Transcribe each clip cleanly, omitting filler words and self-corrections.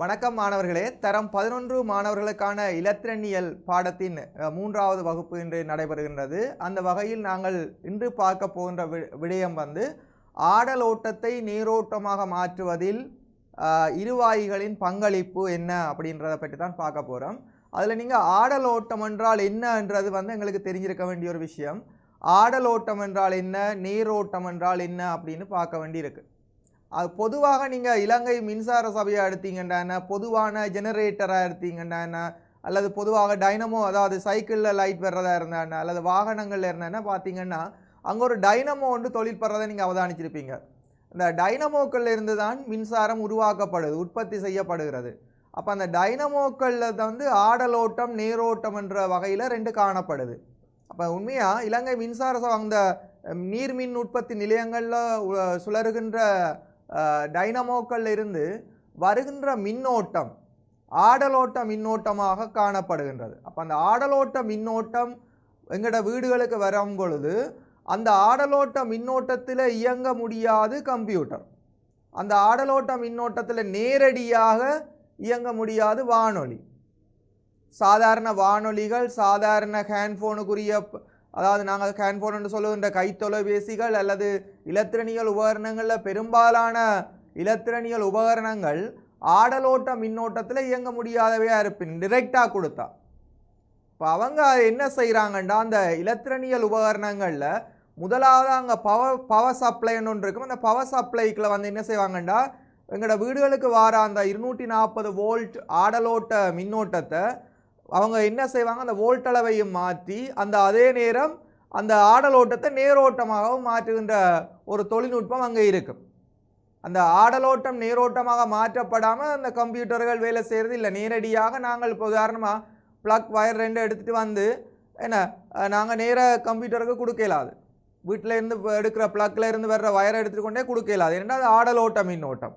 வணக்கம் மாணவர்களே. தரம் 11 மாணவர்களுக்கான இலத்திரனியல் பாடத்தின் 3வது வகுப்பு இன்று நடைபெறுகின்றது. அந்த வகையில் நாங்கள் இன்று பார்க்க போகின்ற விடயம் ஆடலோட்டத்தை நீரோட்டமாக மாற்றுவதில் இருவாயிகளின் பங்களிப்பு என்ன அப்படின்றத பற்றி தான் பார்க்க போகிறோம். அதில் நீங்கள் ஆடலோட்டம் என்றால் என்னன்றது எங்களுக்கு தெரிஞ்சிருக்க வேண்டிய ஒரு விஷயம். ஆடலோட்டம் என்றால் என்ன, நீரோட்டம் என்றால் என்ன அப்படின்னு பார்க்க வேண்டியிருக்கு. அது பொதுவாக நீங்கள் இலங்கை மின்சார சபையை எடுத்தீங்கன்னா, பொதுவான ஜெனரேட்டராக எடுத்தீங்கன்னா, அல்லது பொதுவாக டைனமோ, அதாவது சைக்கிளில் லைட் வர்றதா இருந்தாண்ணா, அல்லது வாகனங்களில் இருந்தாங்கன்னா பார்த்தீங்கன்னா அங்கே ஒரு டைனமோ ஒன்று தொழிற்படுறதை நீங்கள் அவதானிச்சிருப்பீங்க. அந்த டைனமோக்களில் இருந்து தான் மின்சாரம் உருவாக்கப்படுது, உற்பத்தி செய்யப்படுகிறது. அப்போ அந்த டைனமோக்களில் ஆடலோட்டம் நீரோட்டம் என்ற வகையில் 2 காணப்படுது. அப்போ உண்மையாக இலங்கை மின்சார சபை அந்த நீர்மின் உற்பத்தி நிலையங்களில் சுழறுகின்ற டைனமோக்கள் இருந்து வருகின்ற மின்னோட்டம் ஆடலோட்ட மின்னோட்டமாக காணப்படுகின்றது. அப்போ அந்த ஆடலோட்ட மின்னோட்டம் எங்களோட வீடுகளுக்கு வரும் பொழுது அந்த ஆடலோட்ட மின்னோட்டத்தில் இயங்க முடியாது கம்ப்யூட்டர். அந்த ஆடலோட்ட மின்னோட்டத்தில் நேரடியாக இயங்க முடியாது வானொலி. சாதாரண வானொலிகள், சாதாரண ஹேண்ட்ஃபோனுக்குரிய, அதாவது நாங்கள் ஹேண்ட்ஃபோன் என்று சொல்லுகின்ற கைத்தொலைபேசிகள் அல்லது இலத்திரனியல் உபகரணங்களில் பெரும்பாலான இலத்திரனியல் உபகரணங்கள் ஆடலோட்ட மின்னோட்டத்தில் இயங்க முடியாதவையாக இருப்பின் டிரெக்டாக கொடுத்தா. இப்போ அவங்க என்ன செய்கிறாங்கன்னா, அந்த இலத்திரனியல் உபகரணங்களில் முதலாவது அங்கே பவர் சப்ளைன்னு ஒன்று இருக்கும். அந்த பவர் சப்ளைக்கில் என்ன செய்வாங்கன்னா, எங்களோட வீடுகளுக்கு வர அந்த 240 வோல்ட் ஆடலோட்ட மின்னோட்டத்தை அவங்க என்ன செய்வாங்க, அந்த வோல்ட் அளவையும் மாற்றி அந்த அதே நேரம் அந்த ஆடலோட்டத்தை நேரோட்டமாகவும் மாற்றுகின்ற ஒரு தொழில்நுட்பம் அங்கே இருக்கும். அந்த ஆடலோட்டம் நேரோட்டமாக மாற்றப்படாமல் அந்த கம்ப்யூட்டர்கள் வேலை செய்கிறது இல்லை. நேரடியாக நாங்கள் இப்போ உதாரணமாக ப்ளக் வயர் 2 எடுத்துகிட்டு என்ன நாங்கள் நேராக கம்ப்யூட்டருக்கு கொடுக்கலாது. வீட்டிலேருந்து எடுக்கிற ப்ளக்கில் இருந்து வர்ற வயரை எடுத்துகிட்டு கொண்டே கொடுக்கலாது. ஏன்னா அது ஆடலோட்ட மின்னோட்டம்.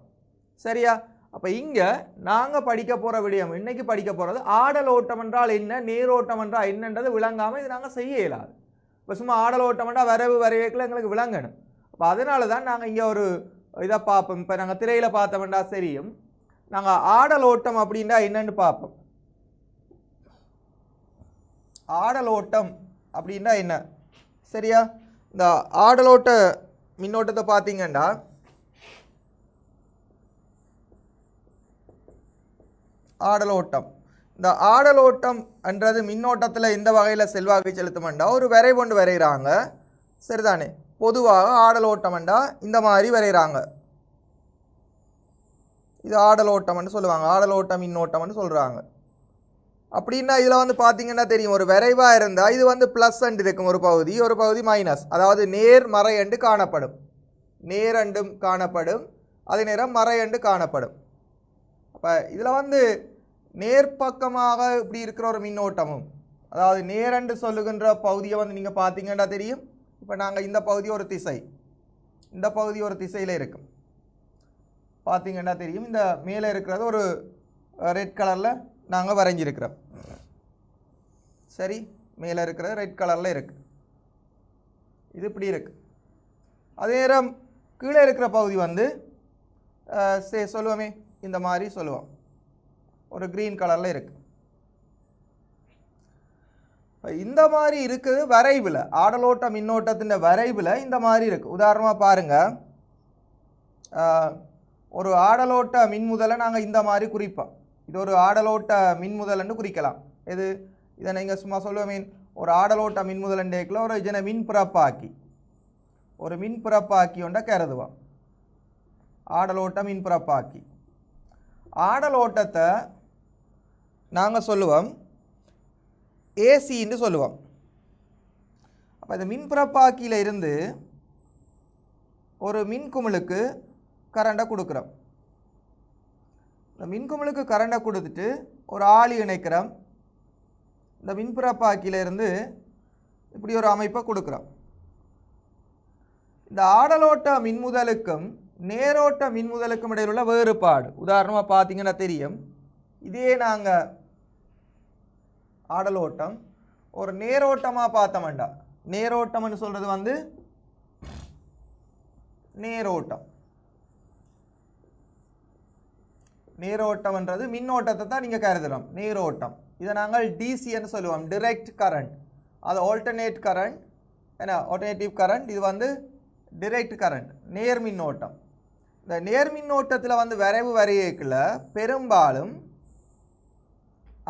சரியா? அப்போ இங்கே நாங்கள் படிக்க போகிற விடயம், இன்றைக்கி படிக்க போகிறது ஆடலோட்டம் என்றால் என்ன, நீரோட்டம் என்றால் என்னன்றது விளங்காமல் இது நாங்கள் செய்ய இயலாது. இப்போ சும்மா ஆடலோட்டம் என்றால் வரவு வரைவேக்கில் எங்களுக்கு விளங்கணும். அப்போ அதனால தான் நாங்கள் இங்கே ஒரு இதை பார்ப்போம். இப்போ நாங்கள் திரையில் பார்த்தோம்னா சரியும், நாங்கள் ஆடலோட்டம் அப்படின்னா என்னன்னு பார்ப்போம். ஆடலோட்டம் அப்படின்னா என்ன? சரியா? இந்த ஆடலோட்ட மின்னோட்டத்தை பார்த்தீங்கன்னா, ஆடலோட்டம், இந்த ஆடலோட்டம் என்றது மின்னோட்டத்தில் எந்த வகையில் செல்வாக்கு செலுத்துமெண்டா, ஒரு வரைவு கொண்டு வரைகிறாங்க. சரிதானே? பொதுவாக ஆடலோட்டம்ண்டா இந்த மாதிரி வரைகிறாங்க. இது ஆடலோட்டம்னு சொல்லுவாங்க, ஆடலோட்ட மின்னோட்டம்னு சொல்கிறாங்க. அப்படின்னா இதில் பார்த்தீங்கன்னா தெரியும், ஒரு விரைவாக இருந்தால் இது ப்ளஸ் அண்டு இருக்கும், ஒரு பகுதி மைனஸ், அதாவது நேர் மறை அண்டு காணப்படும். நேர் அண்டும் காணப்படும், அதே நேரம் மறை அண்டு காணப்படும். அப்போ இதில் நேர்பக்கமாக இப்படி இருக்கிற ஒரு மின்னோட்டமும், அதாவது நேரண்டு சொல்லுகின்ற பகுதியை நீங்கள் பார்த்தீங்கன்னா தெரியும். இப்போ நாங்கள் இந்த பகுதி ஒரு திசை, இந்த பகுதி ஒரு திசையில் இருக்கும், பார்த்தீங்கன்னா தெரியும். இந்த மேலே இருக்கிறது ஒரு ரெட் கலரில் நாங்கள் வரைஞ்சிருக்கிறோம். சரி, மேலே இருக்கிறது ரெட் கலரில் இருக்குது, இது இப்படி இருக்குது. அதே நேரம் கீழே இருக்கிற பகுதி சொல்லுவோமே இந்த மாதிரி சொல்லுவோம், ஒரு க்ரீன் கலரில் இருக்குது. இந்த மாதிரி இருக்குது வரைவில், ஆடலோட்ட மின்னோட்டத்தின் வரைவில் இந்த மாதிரி இருக்குது. உதாரணமாக பாருங்கள், ஒரு ஆடலோட்ட மின்முதலை நாங்கள் இந்த மாதிரி குறிப்போம். இது ஒரு ஆடலோட்ட மின்முதல்னு குறிக்கலாம். இதை நீங்கள் சும்மா சொல்லுவோமே, ஒரு ஆடலோட்ட மின்முதலண்டேக்கில் ஒரு ஜன மின்பிறப்பாக்கி, ஒரு மின்பிறப்பாக்கி ஒன்றை கருதுவோம். ஆடலோட்ட மின்பிறப்பாக்கி, ஆடலோட்டத்தை நாங்கள் சொல்லுவோம் ஏசின்னு சொல்லுவோம். அப்போ இந்த மின்பிறப்பாக்கியில் இருந்து ஒரு மின்குமிழுக்கு கரண்டை கொடுக்குறோம். இந்த மின்குமிழுக்கு கரண்டை கொடுத்துட்டு ஒரு ஆளி இணைக்கிறோம். இந்த மின்பிறப்பாக்கியிலிருந்து இப்படி ஒரு அமைப்பை கொடுக்குறோம். இந்த ஆடலோட்ட மின்முதலுக்கும் நேரோட்ட மின்முதலுக்கும் இடையில் உள்ள வேறுபாடு உதாரணமாக பார்த்தீங்கன்னா தெரியும். இதே நாங்கள் ஆடலோட்டம் ஒரு நேரோட்டமாக பார்த்தோம்டா, நேரோட்டம்னு சொல்கிறது நேரோட்டம். நீரோட்டம்ன்றது மின்னோட்டத்தை தான் நீங்கள் கருதுகிறோம் நீரோட்டம். இதை நாங்கள் டிசின்னு சொல்லுவோம், டிரெக்ட் கரண்ட். அது ஆல்டர்னேட் கரண்ட், ஏன்னா ஆல்டர்னேட்டிவ் கரண்ட். இது வந்து டிரெக்ட் கரண்ட், நேர் மின்னோட்டம். இந்த நேர் மின்னோட்டத்தில் வந்து வரைவு வரையக்குள்ள பெரும்பாலும்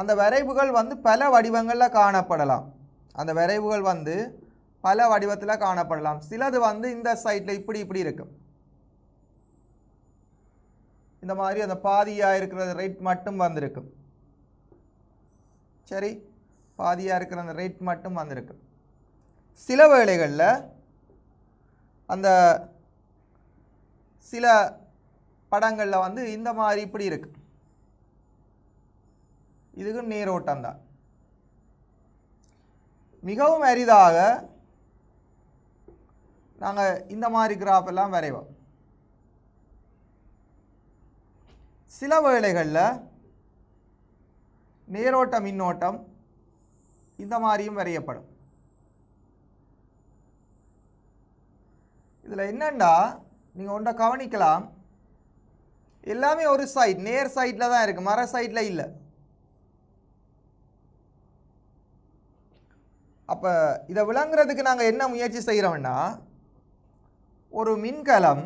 அந்த வரைவுகள் வந்து பல வடிவங்களில் காணப்படலாம். அந்த வரைவுகள் வந்து பல வடிவத்தில் காணப்படலாம். சிலது வந்து இந்த சைட்டில் இப்படி இப்படி இருக்கும், இந்த மாதிரி அந்த பாதியாக இருக்கிற ரேட் மட்டும் வந்திருக்கும். சரி, பாதியாக இருக்கிற அந்த ரேட் மட்டும் வந்திருக்கு. சில வேளைகளில் அந்த சில படங்களில் வந்து இந்த மாதிரி இப்படி இருக்கு. இதுக்கும் நீரோட்டம் தான். மிகவும் அரிதாக நாங்கள் இந்த மாதிரி கிராஃப் எல்லாம் வரைவோம். சில வேளைகளில் நேரோட்ட மின்னோட்டம் இந்த மாதிரியும் வரையப்படும். இதில் என்னண்டா நீங்கள் ஒன்றை கவனிக்கலாம், எல்லாமே ஒரு சைட் நேர் சைட்டில் தான் இருக்குது, மர சைட்டில் இல்லை. அப்போ இதை விளங்குறதுக்கு நாங்கள் என்ன முயற்சி செய்கிறோம்னா, ஒரு மின்கலம்,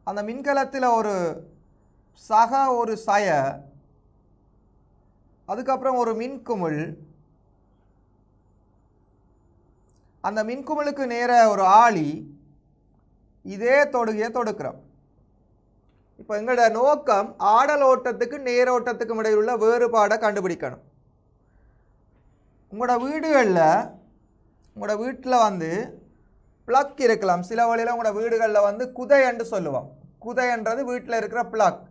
அந்த மின்கலத்தில் ஒரு சக ஒரு சய, அதுக்கப்புறம் ஒரு மின்குமிழ், அந்த மின்குமிழுக்கு நேர ஒரு ஆளி, இதே தொடுகையை தொடுக்கிறோம். இப்போ எங்களோட நோக்கம் ஆடல் ஓட்டத்துக்கு நேரோட்டத்துக்கும் இடையில் உள்ள வேறுபாடை கண்டுபிடிக்கணும். உங்களோட வீட்டில் வந்து ப்ளக் இருக்கலாம். சில வழியில் உங்களோட வீடுகளில் வந்து குதைன்னு சொல்லுவோம். குதைன்றது வீட்டில் இருக்கிற ப்ளக்.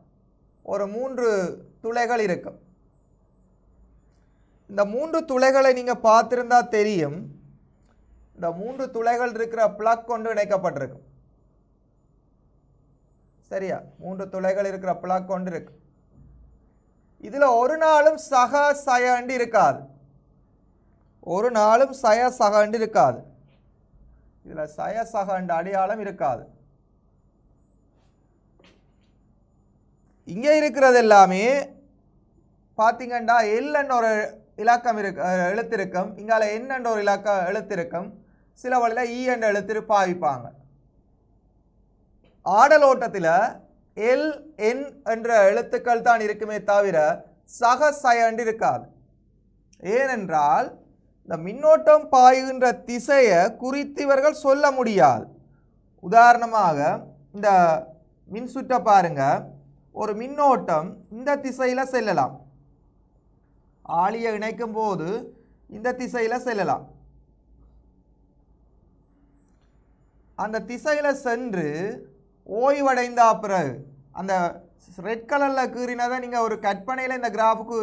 ஒரு 3 துளைகள் இருக்கும். இந்த 3 துளைகளை நீங்கள் பார்த்துருந்தா தெரியும், இந்த 3 துளைகள் இருக்கிற ப்ளக் கொண்டு இணைக்கப்பட்டிருக்கும். சரியா? 3 துளைகள் இருக்கிற ப்ளக் கொண்டு இருக்கு. இதில் ஒரு நாளும் சக சயண்டு இருக்காது. ஒரு நாளும் சகண்டு இருக்காது. இதில் சகண்டு அடையாளம் இருக்காது. இங்கே இருக்கிறது எல்லாமே பார்த்தீங்கன்னா எல்ன்னு ஒரு இலக்கம் எழுத்திருக்கும், இங்கால என்ற ஒரு எழுத்திருக்கும். சில வழியில் ஈ என்ற எழுத்து பாவிப்பாங்க. ஆடல் ஓட்டத்தில் எல் என் என்ற எழுத்துக்கள் தான் இருக்குமே தவிர சக சயண்டு இருக்காது. ஏனென்றால் இந்த மின்னோட்டம் பாய்கின்ற திசையை குறித்து இவர்கள் சொல்ல முடியாது. உதாரணமாக இந்த மின்சுற்றை பாருங்க, ஒரு மின்னோட்டம் இந்த திசையில் செல்லலாம், ஆளியை இணைக்கும் போது இந்த திசையில் செல்லலாம். அந்த திசையில் சென்று ஓய்வடைந்த பிறகு அந்த ரெட் கலரில் கீறினதை நீங்கள் ஒரு கற்பனையில் இந்த கிராஃபுக்கு,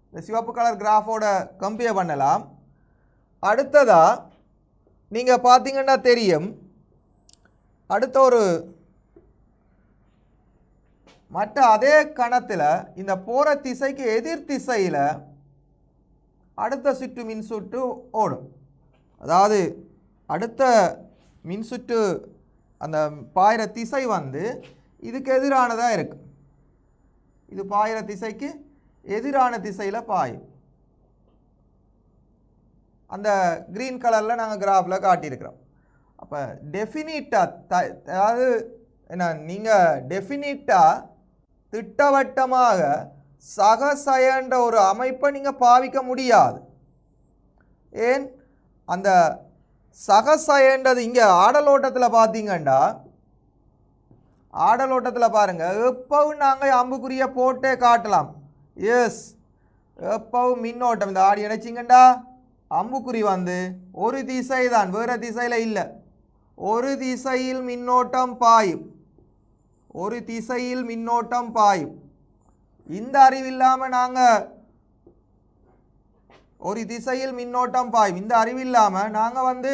இந்த சிவப்பு கலர் கிராஃபோட கம்பேர் பண்ணலாம். அடுத்ததாக நீங்கள் பார்த்தீங்கன்னா தெரியும், அடுத்த ஒரு மற்ற அதே கணத்தில் இந்த போகிற திசைக்கு எதிர் திசையில் அடுத்த சுற்று மின்சுற்று ஓடும். அதாவது அடுத்த மின்சுற்று அந்த பாயிர திசை வந்து இதுக்கு எதிரானதாக இருக்குது. இது பாயிர திசைக்கு எதிரான திசையில் பாயும். அந்த க்ரீன் கலரில் நாங்கள் கிராஃபில் காட்டியிருக்கிறோம். அப்போ டெஃபினிட்டாக, அதாவது என்ன, நீங்கள் டெஃபினிட்டாக திட்டவட்டமாக சகசயன்ற ஒரு அமைப்பை நீங்கள் பாவிக்க முடியாது. ஏன்? அந்த சகசயன்றது இங்கே ஆடலோட்டத்தில் பார்த்தீங்கன்னா, ஆடலோட்டத்தில் பாருங்கள், எப்பவும் நாங்கள் அம்புக்குரிய போட்டே காட்டலாம். எஸ், எப்பவும் மின்னோட்டம் இந்த ஆடி இணைச்சிங்கண்டா அம்புக்குறி வந்து ஒரு திசை தான், வேறு திசையில் இல்லை. ஒரு திசையில் மின்னோட்டம் பாயும், ஒரு திசையில் மின்னோட்டம் பாயும். இந்த அறிவில்லாமல் நாங்கள் ஒரு திசையில் மின்னோட்டம் பாயும், இந்த அறிவில்லாமல் நாங்கள் வந்து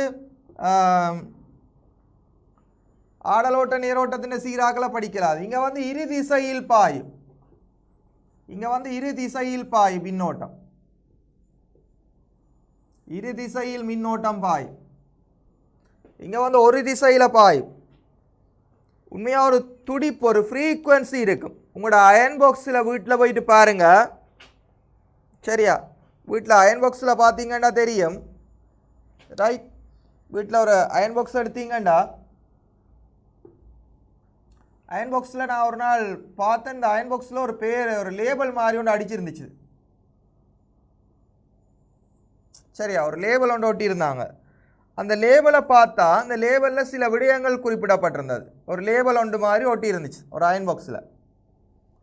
ஆடலோட்ட நீரோட்டத்தின் சீராக்களை படிக்கலாது. இங்கே வந்து இரு திசையில் பாயும், இங்கே வந்து இரு திசையில் பாயும் மின்னோட்டம், இரு திசையில் மின்னோட்டம் பாயும். இங்கே வந்து ஒரு திசையில் பாயும். உண்மையாக ஒரு துடிப்பு, ஒரு ஃப்ரீக்குவன்சி இருக்கும். உங்களோட அயன் பாக்ஸில் வீட்டில் போயிட்டு பாருங்கள், சரியா? வீட்டில் அயன் பாக்ஸில் பார்த்தீங்கன்னா தெரியும், ரைட்? வீட்டில் ஒரு அயன் பாக்ஸ் எடுத்தீங்கன்னா, அயன் பாக்ஸில் நான் ஒரு நாள் பார்த்தேன், இந்த அயன் பாக்ஸில் ஒரு பேர், ஒரு லேபிள் மாதிரி ஒன்று அடிச்சிருந்துச்சு, சரியா? ஒரு லேபிள் ஒன்று ஒட்டியிருந்தாங்க. அந்த லேபிளை பார்த்தா அந்த லேபிளில் சில விடயங்கள் குறிப்பிடப்பட்டிருந்தது. ஒரு லேபிள் ஒன்று மாதிரி ஒட்டி இருந்துச்சு ஒரு அயன் பாக்ஸில்.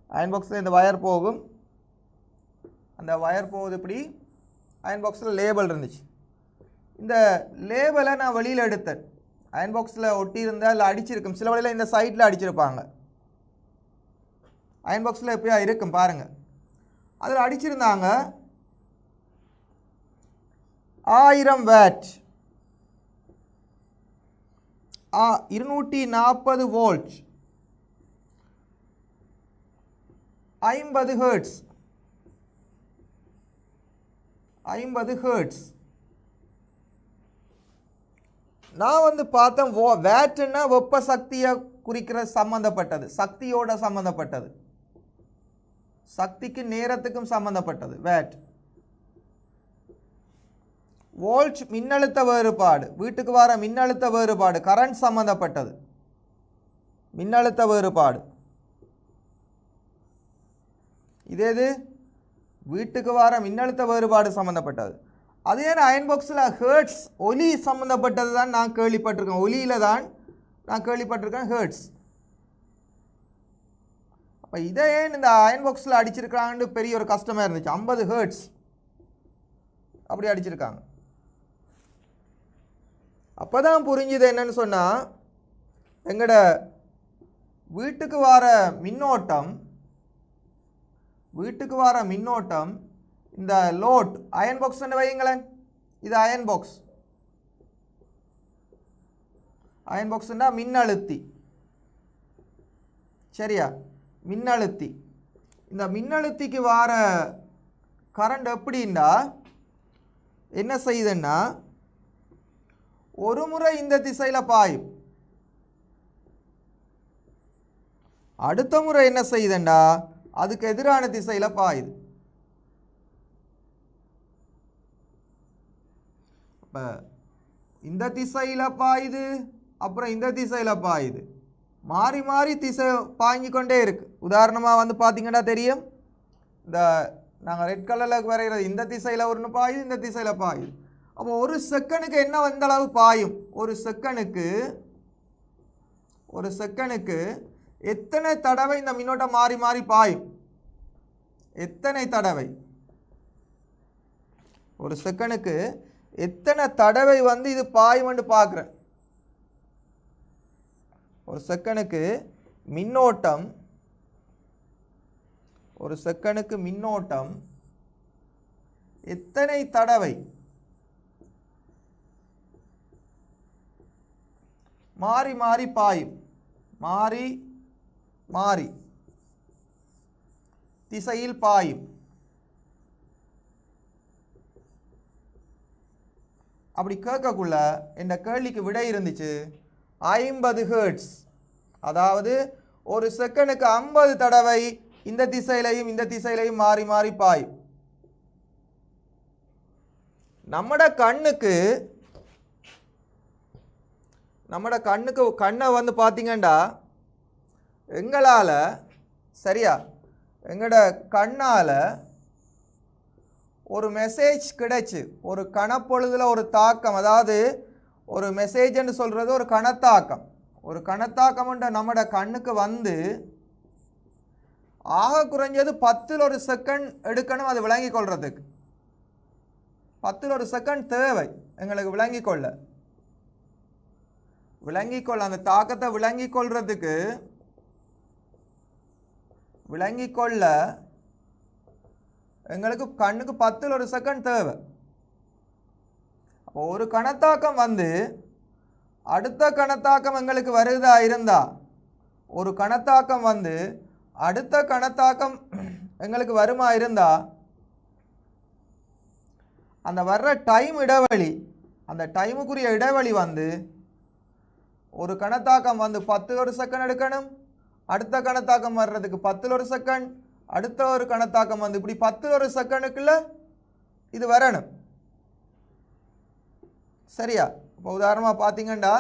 அயன் பாக்ஸில் இந்த வயர் போகும், அந்த வயர் போகுது, இப்படி அயன் பாக்ஸில் லேபிள் இருந்துச்சு. இந்த லேபிளை நான் வெளியில் எடுத்தேன். அயன் பாக்ஸில் ஒட்டியிருந்தால் இல்லை அடிச்சிருக்கும், சில வழியில் இந்த சைட்டில் அடிச்சிருப்பாங்க. அயன் பாக்ஸில் எப்படியா இருக்கும் பாருங்கள், அதில் அடிச்சிருந்தாங்க 1000 வாட், 240 வோல்ட், 50 ஹெர்ட்ஸ், 50 ஹெர்ட்ஸ். நான் வந்து பார்த்தேன், வேட்டுன்னா வெப்ப சக்தியை குறிக்கிற சம்மந்தப்பட்டது, சக்தியோட சம்மந்தப்பட்டது, சக்திக்கு நேரத்துக்கும் சம்மந்தப்பட்டது வேட். வோல்ட் மின்னழுத்த வேறுபாடு, வீட்டுக்கு வர மின்னழுத்த வேறுபாடு, கரண்ட் சம்மந்தப்பட்டது, மின்னழுத்த வேறுபாடு. இது வீட்டுக்கு வர மின்னழுத்த வேறுபாடு சம்மந்தப்பட்டது. அதே அயன் பாக்ஸில் ஹெர்ட்ஸ், ஒலி சம்மந்தப்பட்டது தான் நான் கேள்விப்பட்டிருக்கேன், ஒலியில் தான் நான் கேள்விப்பட்டிருக்கேன் ஹெர்ட்ஸ். அப்போ இதை ஏன் இந்த அயன் பாக்ஸில் அடிச்சிருக்காங்கன்னு பெரிய ஒரு கஷ்டமாக இருந்துச்சு. 50 ஹெர்ட்ஸ் அப்படி அடிச்சிருக்காங்க. அப்போ தான் புரிஞ்சுது என்னன்னு சொன்னால், எங்களோட வீட்டுக்கு வர மின்னோட்டம், வீட்டுக்கு வர மின்னோட்டம் இந்த லோட் அயன் பாக்ஸ் வையுங்களேன், இது அயன் பாக்ஸ், அயன் பாக்ஸ்னா மின்னழுத்தி, சரியா? மின்னழுத்தி. இந்த மின்னழுத்திக்கு வர கரண்ட் எப்படின்னா என்ன செய்யுதுன்னா, ஒரு முறை இந்த திசையில் பாயும், அடுத்த முறை என்ன செய்யுதுண்டா அதுக்கு எதிரான திசையில் பாயுது. இப்போ இந்த திசையில் பாயுது, அப்புறம் இந்த திசையில் பாயுது, மாறி மாறி திசை பாய்ஞ்சு கொண்டே இருக்கு. உதாரணமாக வந்து பார்த்தீங்கன்னா தெரியும், இந்த நாங்கள் ரெட் கலரில் வரைகிறது இந்த திசையில் ஒன்று பாயுது, இந்த திசையில் பாயுது. அப்போ ஒரு செகண்டுக்கு என்ன வந்த அளவு பாயும், ஒரு செகண்டுக்கு எத்தனை தடவை இந்த மின்னோட்டம் மாறி மாறி பாயும், எத்தனை தடவை, ஒரு செகண்டுக்கு எத்தனை தடவை வந்து இது பாயும்னு பார்க்குறேன். ஒரு செகண்டுக்கு மின்னோட்டம், ஒரு செகண்டுக்கு மின்னோட்டம் எத்தனை தடவை மாறி மாறி பாயும், மாறி மாறி திசையில் பாயும். அப்படி கேட்கக்குள்ள இந்த கேள்விக்கு விடை இருந்துச்சு 50 ஹெர்ட்ஸ். அதாவது ஒரு செகண்டுக்கு 50 தடவை இந்த திசையிலையும் இந்த திசையிலையும் மாறி மாறி பாயும். நம்மட கண்ணுக்கு கண்ணை வந்து பார்த்தீங்கன்னா எங்களால், சரியா, எங்களோட கண்ணால் ஒரு மெசேஜ் கிடைச்சி, ஒரு கணப்பொழுதில் ஒரு தாக்கம், அதாவது ஒரு மெசேஜ்னு சொல்கிறது ஒரு கணத்தாக்கம், ஒரு கணத்தாக்கம்ன்ற நம்மட கண்ணுக்கு வந்து ஆக குறைஞ்சது 10ல் 1 செகண்ட் எடுக்கணும் அது விளங்கி கொள்றதுக்கு. 10ல் 1 செகண்ட் தேவை எங்களுக்கு விளங்கிக்கொள்ள அந்த தாக்கத்தை விளங்கிக்கொள்றதுக்கு, விளங்கிக்கொள்ள எங்களுக்கு கண்ணுக்கு 10ல் 1 செகண்ட் தேவை. அப்போ ஒரு கணத்தாக்கம் வந்து அடுத்த கணத்தாக்கம் எங்களுக்கு வருதா இருந்தா, ஒரு கணத்தாக்கம் வந்து அடுத்த கணத்தாக்கம் எங்களுக்கு வருமா இருந்தா, அந்த வர்ற டைம் இடைவெளி, அந்த டைமுக்குரிய இடைவெளி வந்து ஒரு கணத்தாக்கம் வந்து 10 ஒரு செகண்ட் எடுக்கணும், அடுத்த கணத்தாக்கம் வர்றதுக்கு 10 ஒரு செகண்ட், அடுத்த ஒரு கணத்தாக்கம் வந்து இப்படி 10 ஒரு செகண்டுக்குள்ள இது வரணும். சரியா? இப்போ உதாரணமாக பார்த்தீங்கன்னா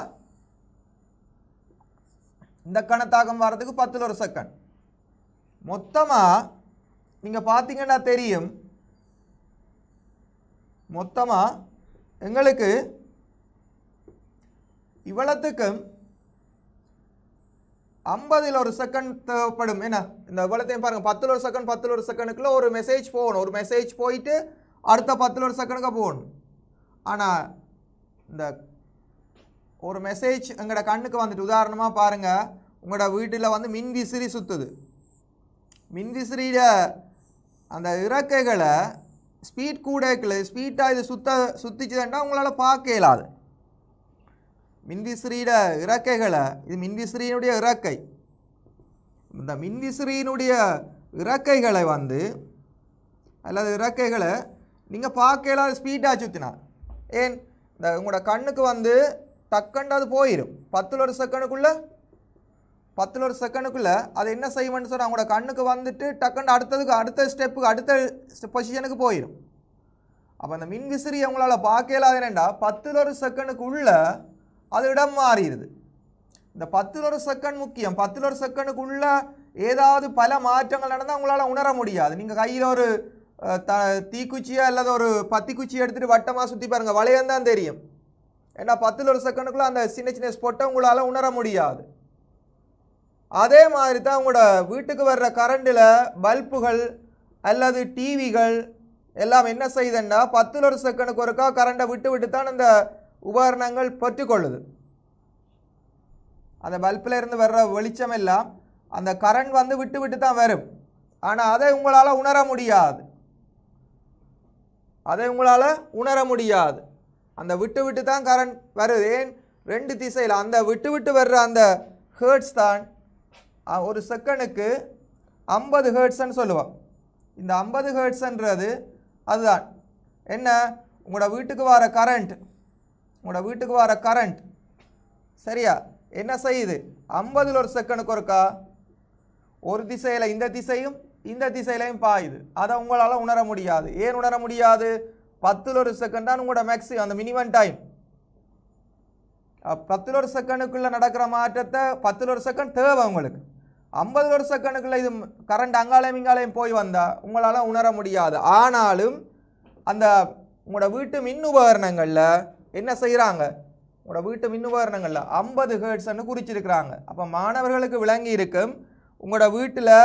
இந்த கணத்தாக்கம் வர்றதுக்கு 10 ஒரு செகண்ட். மொத்தமாக நீங்கள் பார்த்தீங்கன்னா தெரியும், மொத்தமாக எங்களுக்கு இவ்வளத்துக்கும் 50 ஒரு செகண்ட் தேவைப்படும். என்ன இந்த இவ்வளத்தையும் பாருங்கள், 10 ஒரு செகண்ட் 10 ஒரு செகண்டுக்குள்ள ஒரு மெசேஜ் போகணும், ஒரு மெசேஜ் போயிட்டு அடுத்த 10 ஒரு செகண்டுக்கு போகணும். ஆனால் இந்த ஒரு மெசேஜ் எங்களோட கண்ணுக்கு வந்துட்டு, உதாரணமாக பாருங்கள், உங்களோட வீட்டில் வந்து மின் விசிறி சுற்றுது. மின் விசிறியில அந்த இறக்கைகளை ஸ்பீட் கூடக்குள்ள ஸ்பீட்டாக இது சுற்றிச்சுன்னா உங்களால் பார்க்க இயலாது. மின்விசிறியிட இறக்கைகளை, இது மின்விசிறியினுடைய இறக்கை, இந்த மின்விசிறியினுடைய இறக்கைகளை வந்து அல்லது இறக்கைகளை நீங்கள் பார்க்க இயலாத ஸ்பீட்டாக சுற்றினா ஏன் இந்த உங்களோட கண்ணுக்கு வந்து டக்குன்னு அது போயிடும். 10 ஒரு செகண்டுக்குள்ளே 10 ஒரு செகண்டுக்குள்ளே அது என்ன செய்யணும்னு சொன்னால் அவங்களோட கண்ணுக்கு வந்துட்டு டக்குன்னு அடுத்த ஸ்டெப்புக்கு அடுத்த பொசிஷனுக்கு போயிடும். அப்போ அந்த மின் விசிறி அவங்களால் பார்க்க இயலாது. என்னென்னா 10 ஒரு செகண்டுக்குள்ளே அது இடம் மாறிடுது. இந்த 10 ஒரு செகண்ட் முக்கியம். 10 ஒரு செகண்டுக்குள்ளே ஏதாவது பல மாற்றங்கள் நடந்தால் அவங்களால உணர முடியாது. நீங்கள் கையில் ஒரு தீக்குச்சியோ அல்லது ஒரு பத்திக்குச்சியை எடுத்துகிட்டு வட்டமாக சுற்றி பாருங்கள், வளையந்தான் தெரியும். ஏன்னா 10 ஒரு செகண்டுக்குள்ளே அந்த சின்ன சின்ன ஸ்பொட்டை உங்களால் உணர முடியாது. அதே மாதிரி தான் உங்களோட வீட்டுக்கு வர்ற கரண்டில் பல்புகள் அல்லது டிவிகள் எல்லாம் என்ன செய்யுதுன்னா 10 ஒரு செகண்டுக்கு ஒருக்கா கரண்டை விட்டு தான் அந்த உபகரணங்கள் பெற்றுக்கொள்ளுது. அந்த பல்பில் இருந்து வர்ற வெளிச்சம் எல்லாம் அந்த கரண்ட் வந்து விட்டு தான் வரும். ஆனால் அதை உங்களால் உணர முடியாது. அந்த விட்டு தான் கரண்ட் வருது. ஏன்? 2 திசையில் அந்த விட்டு வர்ற அந்த ஹேர்ட்ஸ் தான் ஒரு செகண்டுக்கு 50 ஹேர்ட்ஸ்ன்னு சொல்லுவோம். இந்த 50 ஹேர்ட்ஸ்ன்றது அதுதான் என்ன, உங்களோட வீட்டுக்கு வர கரண்ட் சரியா என்ன செய்யுது, 50 ஒரு செகண்டுக்கு ஒருக்கா ஒரு திசையில் இந்த திசையும் இந்த திசையிலையும் பாயுது. அதை உங்களால் உணர முடியாது. ஏன் உணர முடியாது? 10 ஒரு செகண்ட் தான் உங்களோட மேக்ஸிமம் அந்த மினிமம் டைம். 10 ஒரு செகண்டுக்குள்ளே நடக்கிற மாற்றத்தை 10 ஒரு செகண்ட் தேவை உங்களுக்கு. 50 ஒரு செகண்டுக்குள்ளே இது கரண்ட் அங்காலையும் இங்காலையும் போய் வந்தால் உங்களால் உணர முடியாது. ஆனாலும் அந்த உங்களோட வீட்டு மின் உபகரணங்களில் என்ன செய்கிறாங்க, உங்களோட வீட்டு மின் உபகரணங்களில் 50 ஹெர்ட்ஸ்ன்னு குறிச்சிருக்கிறாங்க. அப்போ மாணவர்களுக்கு விளங்கி இருக்கும், உங்களோட வீட்டில்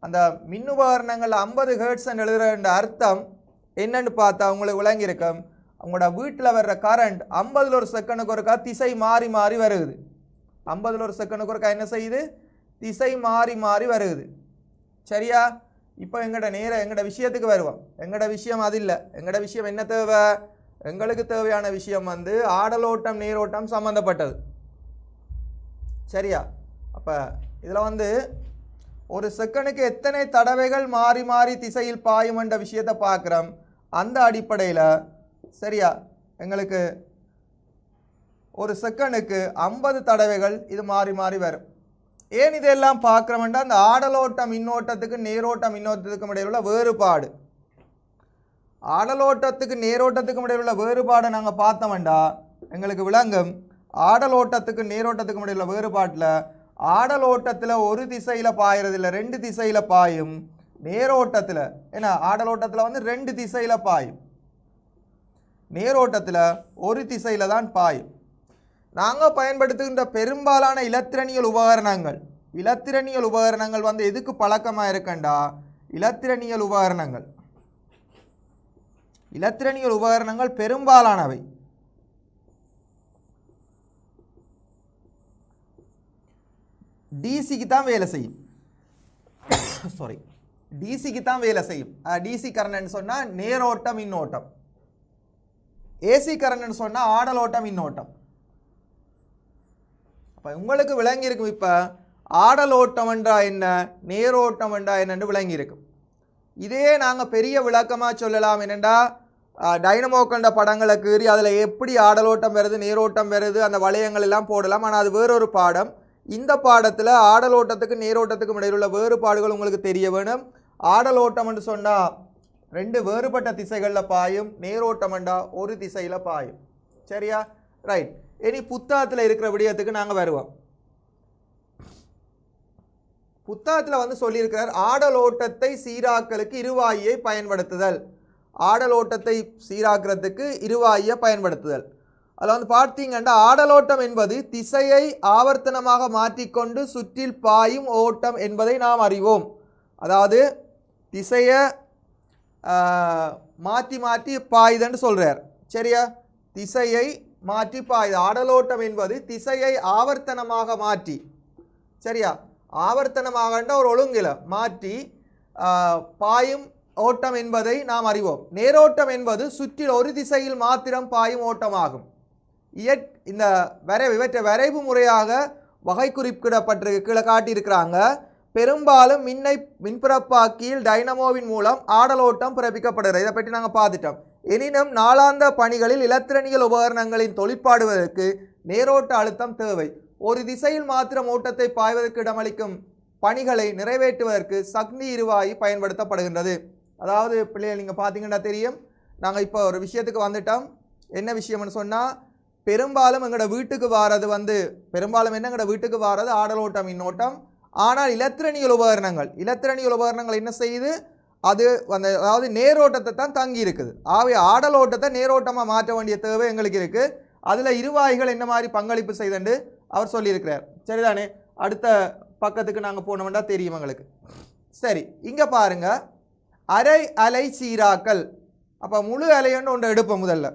அந்த மின் உபகரணங்களில் 50 ஹெர்ட்ஸ்ன்னு எழுதுகிற அர்த்தம் என்னன்னு பார்த்தா உங்களுக்கு விளங்கி இருக்கும். உங்களோட வீட்டில் வர்ற கரண்ட் 50 ஒரு செகண்டுக்கு ஒருக்கா திசை மாறி வருகுது. 50 ஒரு செகண்டுக்கு ஒருக்கா என்ன செய்யுது, திசை மாறி வருகுது. சரியா? இப்போ எங்களோட விஷயத்துக்கு வருவோம். எங்களோட விஷயம் அது இல்லை. எங்களோட விஷயம் என்ன தேவை, எங்களுக்கு தேவையான விஷயம் வந்து ஆடலோட்டம் நீரோட்டம் சம்மந்தப்பட்டது. சரியா? அப்போ இதில் வந்து ஒரு செகண்டுக்கு எத்தனை தடவைகள் மாறி திசையில் பாயும் என்ற விஷயத்தை பார்க்குறோம். அந்த அடிப்படையில் சரியா எங்களுக்கு ஒரு செகண்டுக்கு 50 தடவைகள் இது மாறி வரும். ஏன் இதெல்லாம் பார்க்குறோம்னா அந்த ஆடலோட்டம் மின்னோட்டத்துக்கு நேரோட்டம் மின்னோட்டத்துக்கும் இடையில் உள்ள வேறுபாடு, ஆடலோட்டத்துக்கு நேரோட்டத்துக்கும் இடையில் உள்ள வேறுபாடை நாங்கள் பார்த்தோம்டா எங்களுக்கு விளங்கும். ஆடலோட்டத்துக்கு நேரோட்டத்துக்கும் இடையில் உள்ள வேறுபாட்டில் ஆடலோட்டத்தில் ஒரு திசையில் பாயிறது இல்லை, 2 திசையில் பாயும். நேரோட்டத்தில் ஏன்னா ஆடலோட்டத்தில் வந்து 2 திசையில் பாயும், நேரோட்டத்தில் ஒரு திசையில் தான் பாயும். நாங்கள் பயன்படுத்துகின்ற பெரும்பாலான இலத்திரனியல் உபகரணங்கள் வந்து எதுக்கு பழக்கமாக இருக்கண்டா, இலத்திரனியல் உபகரணங்கள் பெரும்பாலானவை டிசிக்கு தான் வேலை செய்யும். டிசி கரண்ட்னு சொன்னால் நேரோட்டம் மின்னோட்டம், ஏசி கரண்ட்னு சொன்னால் ஆடலோட்டம் மின்னோட்டம். அப்போ உங்களுக்கு விளங்கியிருக்கும். இப்போ ஆடலோட்டம் என்றா என்ன, நேரோட்டம் என்றா என்னென்று விளங்கியிருக்கும். இதே நாங்கள் பெரிய விளக்கமாக சொல்லலாம். என்னென்னா டைனமோ கண்ட படங்களை கீறி அதில் எப்படி ஆடலோட்டம் வருது நேரோட்டம் வருது அந்த வளையங்கள் எல்லாம் போடலாம். ஆனால் அது வேறொரு பாடம். இந்த பாடத்தில் ஆடலோட்டத்துக்கு நேரோட்டத்துக்கும் இடையில் உள்ள வேறுபாடுகள் உங்களுக்கு தெரிய வேணும். ஆடலோட்டம் என்று சொன்னால் 2 வேறுபட்ட திசைகளில் பாயும், நேரோட்டம்ண்டா ஒரு திசையில் பாயும். சரியா? ரைட். இனி புத்தகத்தில் இருக்கிற விடயத்துக்கு நாங்கள் வருவோம். புத்தகத்தில் வந்து சொல்லியிருக்கிறார் ஆடலோட்டத்தை சீராக்கலுக்கு இருவாயை பயன்படுத்துதல். ஆடலோட்டத்தை சீராக்கிறதுக்கு இருவாயை பயன்படுத்துதல். அதில் வந்து பார்த்தீங்கன்னா ஆடலோட்டம் என்பது திசையை ஆவர்த்தனமாக மாற்றிக்கொண்டு சுற்றில் பாயும் ஓட்டம் என்பதை நாம் அறிவோம். அதாவது திசையை மாற்றி மாற்றி பாயுதுன்னு சொல்கிறார். சரியா? திசையை மாற்றி பாயுது. ஆடலோட்டம் என்பது திசையை ஆவர்த்தனமாக மாற்றி, சரியா, ஆவர்த்தனமாக ஒரு ஒழுங்கில் மாற்றி பாயும் ஓட்டம் என்பதை நாம் அறிவோம். நேரோட்டம் என்பது சுற்றில் ஒரு திசையில் மாத்திரம் பாயும் ஓட்டமாகும். இந்த இவற்றை வரைவு முறையாக வகை குறிப்பிடப்பட்டிருக்கு, கீழே காட்டியிருக்கிறாங்க. பெரும்பாலும் மின்பிறப்பாக்கியில் டைனமோவின் மூலம் ஆடலோட்டம் பிறப்பிக்கப்படுகிறது. இதை பற்றி நாங்கள் பார்த்துட்டோம். எனினும் நாளாந்த பணிகளில் இலத்திரனியல் உபகரணங்களின் தொழிற்பாடுவதற்கு நேரோட்ட அழுத்தம் தேவை. ஒரு திசையில் மாத்திரம் ஓட்டத்தை பாய்வதற்கு இடமளிக்கும் பணிகளை நிறைவேற்றுவதற்கு சக்தி இருவாயு பயன்படுத்தப்படுகின்றது. அதாவது பிள்ளைகள் நீங்கள் பார்த்தீங்கன்னா தெரியும், நாங்கள் இப்போ ஒரு விஷயத்துக்கு வந்துட்டோம். என்ன விஷயம்னு சொன்னால், பெரும்பாலும் எங்களோட வீட்டுக்கு வாரது வந்து பெரும்பாலும் என்ன எங்களோட வீட்டுக்கு வாரது ஆடலோட்டம் மின்னோட்டம். ஆனால் இலத்திரனியல் உபகரணங்கள் என்ன செய்யுது, அது வந்து அதாவது நேரோட்டத்தை தான் தங்கி இருக்குது. ஆகவே ஆடலோட்டத்தை நேரோட்டமாக மாற்ற வேண்டிய தேவை எங்களுக்கு இருக்குது. அதில் இருவாய்கள் என்ன மாதிரி பங்களிப்பு செய்துண்டு அவர் சொல்லியிருக்கிறார். சரிதானே? அடுத்த பக்கத்துக்கு நாங்கள் போனோம்னா தெரியும் எங்களுக்கு. சரி, இங்கே பாருங்கள், அரை அலை சீராக்கல். அப்போ முழு அலைன்னு ஒன்று எடுப்போம் முதல்ல.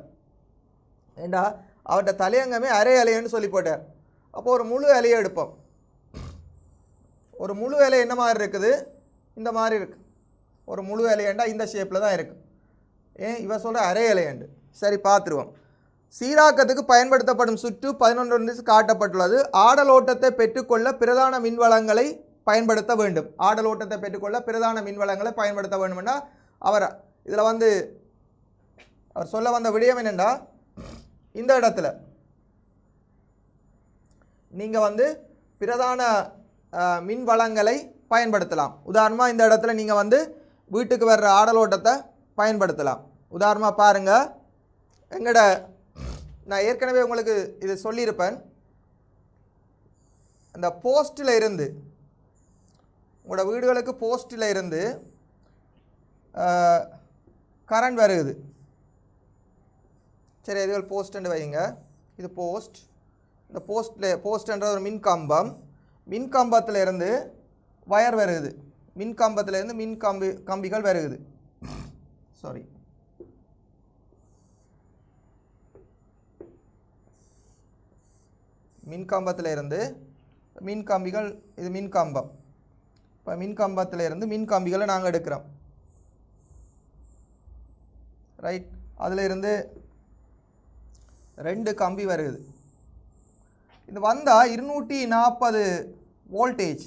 ஏண்டா அவர்கிட்ட தலையங்கமே அரை அலைன்னு சொல்லி போட்டார். அப்போ ஒரு முழு அலையை எடுப்போம். ஒரு முழு அலை என்ன மாதிரி இருக்குது, இந்த மாதிரி இருக்குது. ஒரு முழு அலையண்டா இந்த ஷேப்பில் தான் இருக்குது. இவ சொல்கிற அரை அலையண்டு. சரி, பார்த்துருவோம். சீராக்கத்துக்கு பயன்படுத்தப்படும் சுற்று 11 காட்டப்பட்டுள்ளது. ஆடலோட்டத்தை பெற்றுக்கொள்ள பிரதான மின்வளங்களை பயன்படுத்த வேண்டும். ஆடலோட்டத்தை பெற்றுக்கொள்ள பிரதான மின்வளங்களை பயன்படுத்த வேண்டும்னா அவர் இதில் வந்து அவர் சொல்ல வந்த விடயம் என்னென்னா, இந்த இடத்துல நீங்கள் வந்து பிரதான மின்வளங்களை பயன்படுத்தலாம். உதாரணமாக இந்த இடத்துல நீங்கள் வந்து வீட்டுக்கு வர்ற ஆடலோட்டத்தை பயன்படுத்தலாம். உதாரணமாக பாருங்கள், எங்களோட நான் ஏற்கனவே உங்களுக்கு இது சொல்லியிருப்பேன். அந்த போஸ்ட்டில் இருந்து உங்களோட வீடுகளுக்கு போஸ்ட்டில் இருந்து கரண்ட் வருகுது. சரி, இதுகள் போஸ்ட்டுன்னு வைங்க. இது போஸ்ட். இந்த போஸ்ட்ன்ற ஒரு மின்கம்பம். மின்கம்பத்தில் இருந்து வயர் வருகுது. மின்கம்பத்தில் இருந்து கம்பிகள் வருகுது. சாரி, மின்கம்பத்தில் இருந்து மின்கம்பிகள், இது மின்கம்பம். இப்போ மின்கம்பத்தில் இருந்து மின்கம்பிகளை நாங்கள் எடுக்கிறோம். ரைட். அதில் இருந்து 2 கம்பி வருது. இது வந்தால் 240 வோல்டேஜ்.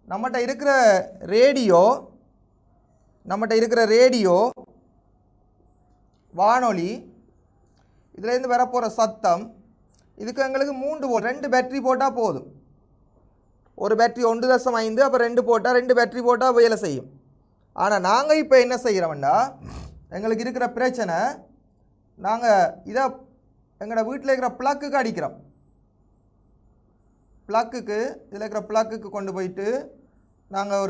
நம்மகிட்ட இருக்கிற ரேடியோ வானொலி, இதுலேருந்து வரப்போகிற சத்தம், இதுக்கு எங்களுக்கு 2 பேட்டரி போட்டால் போதும். ஒரு பேட்டரி 1.5, அப்போ 2 போட்டால் 2 பேட்டரி போட்டால் வேலை செய்யும். ஆனால் நாங்கள் இப்போ என்ன செய்கிறோம்னா, எங்களுக்கு இருக்கிற பிரச்சனை, நாங்கள் இதை எங்களோட வீட்டில் இருக்கிற ப்ளக்குக்கு அடிக்கிறோம். இதில் இருக்கிற ப்ளக்குக்கு கொண்டு போயிட்டு நாங்கள்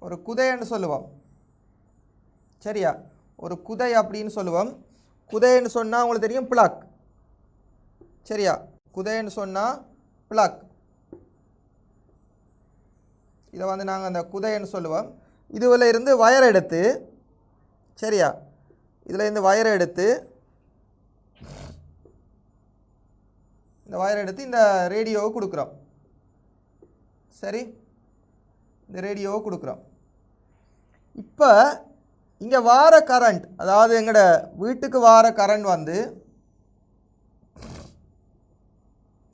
ஒரு குதைன்னு சொல்லுவோம். சரியா? ஒரு குதை அப்படின்னு சொல்லுவோம். குதைன்னு சொன்னால் உங்களுக்கு தெரியும், ப்ளக். சரியா? குதைன்னு சொன்னால் ப்ளக். இதை வந்து நாங்கள் அந்த குதைன்னு சொல்லுவோம். இதுவில் இருந்து வயர் எடுத்து, சரியா, இதில் இருந்து வயரை எடுத்து, இந்த வயரை எடுத்து இந்த ரேடியோவை கொடுக்குறோம். சரி, இந்த ரேடியோவை கொடுக்குறோம். இப்போ இங்கே வார கரண்ட், அதாவது எங்களோட வீட்டுக்கு வார கரண்ட் வந்து,